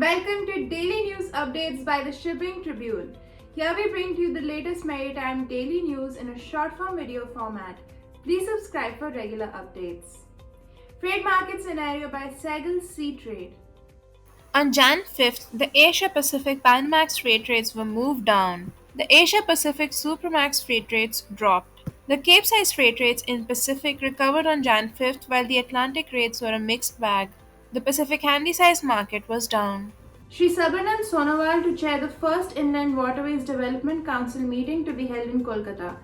Welcome to Daily News Updates by the Shipping Tribune. Here we bring to you the latest maritime daily news in a short-form video format. Please subscribe for regular updates. Trade market scenario by Segal Sea Trade. On Jan 5th, the Asia-Pacific Panamax freight rates were moved down. The Asia-Pacific Supramax freight rates dropped. The Capesize freight rates in Pacific recovered on Jan 5th while the Atlantic rates were a mixed bag. The Pacific Handysize market was down. Shri Sabharnan Sonowal to chair the first Inland Waterways Development Council meeting to be held in Kolkata.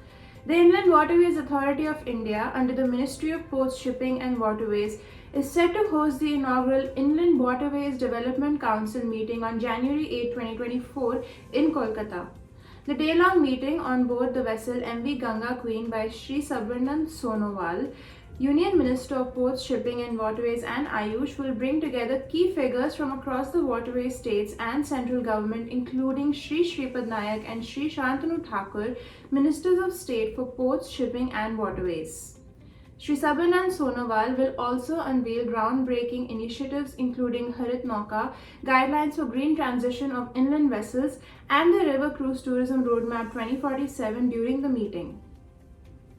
The Inland Waterways Authority of India, under the Ministry of Ports, Shipping and Waterways, is set to host the inaugural Inland Waterways Development Council meeting on January 8, 2024 in Kolkata. The day-long meeting on board the vessel MV Ganga Queen by Shri Sabharnan Sonowal, Union Minister of Ports, Shipping and Waterways and Ayush, will bring together key figures from across the waterway states and central government, including Shri Shripad Nayak and Shri Shantanu Thakur, Ministers of State for Ports, Shipping and Waterways. Shri Sabharnan Sonowal will also unveil groundbreaking initiatives including Harit Nauka, guidelines for green transition of inland vessels, and the River Cruise Tourism Roadmap 2047 during the meeting.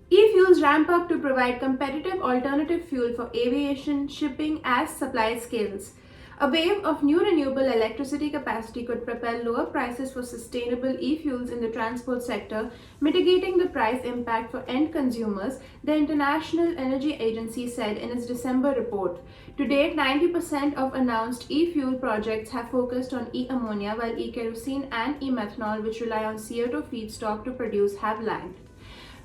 E-fuels ramp up to provide competitive alternative fuel for aviation, shipping as supply scales. A wave of new renewable electricity capacity could propel lower prices for sustainable e-fuels in the transport sector, mitigating the price impact for end consumers, the International Energy Agency said in its December report. To date, 90% of announced e-fuel projects have focused on e-ammonia, while e-kerosene and e-methanol, which rely on CO2 feedstock to produce, have lagged.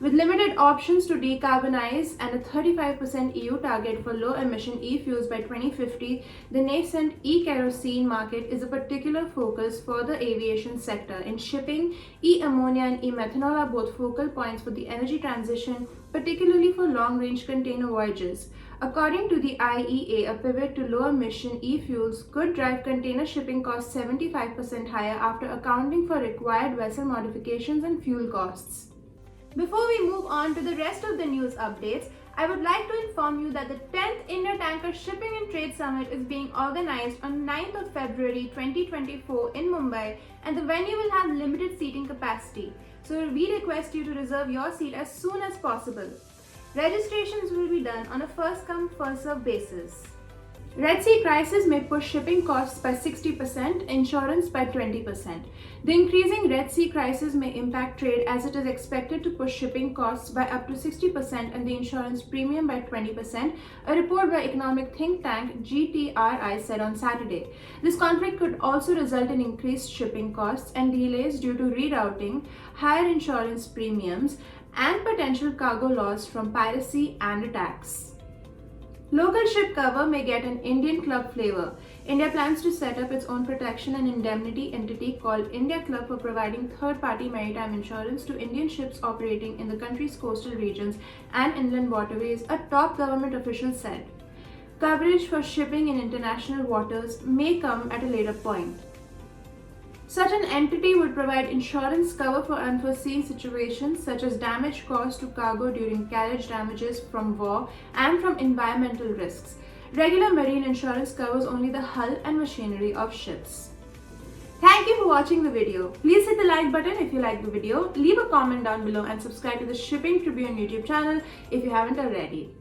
With limited options to decarbonize and a 35% EU target for low-emission e-fuels by 2050, the nascent e-kerosene market is a particular focus for the aviation sector. In shipping, e-ammonia and e-methanol are both focal points for the energy transition, particularly for long-range container voyages. According to the IEA, a pivot to low-emission e-fuels could drive container shipping costs 75% higher after accounting for required vessel modifications and fuel costs. Before we move on to the rest of the news updates, I would like to inform you that the 10th India Tanker Shipping and Trade Summit is being organized on 9th of February 2024 in Mumbai, and the venue will have limited seating capacity. So we request you to reserve your seat as soon as possible. Registrations will be done on a first-come, first-served basis. Red Sea crisis may push shipping costs by 60%, insurance by 20%. The increasing Red Sea crisis may impact trade as it is expected to push shipping costs by up to 60% and the insurance premium by 20%, a report by economic think tank GTRI said on Saturday. This conflict could also result in increased shipping costs and delays due to rerouting, higher insurance premiums, and potential cargo loss from piracy and attacks. Local ship cover may get an Indian club flavor. India plans to set up its own protection and indemnity entity called India Club for providing third-party maritime insurance to Indian ships operating in the country's coastal regions and inland waterways, a top government official said. Coverage for shipping in international waters may come at a later point. Such an entity would provide insurance cover for unforeseen situations such as damage caused to cargo during carriage damages from war and from environmental risks. Regular marine insurance covers only the hull and machinery of ships. Thank you for watching the video. Please hit the like button if you like the video, leave a comment down below and subscribe to the Shipping Tribune YouTube channel if you haven't already.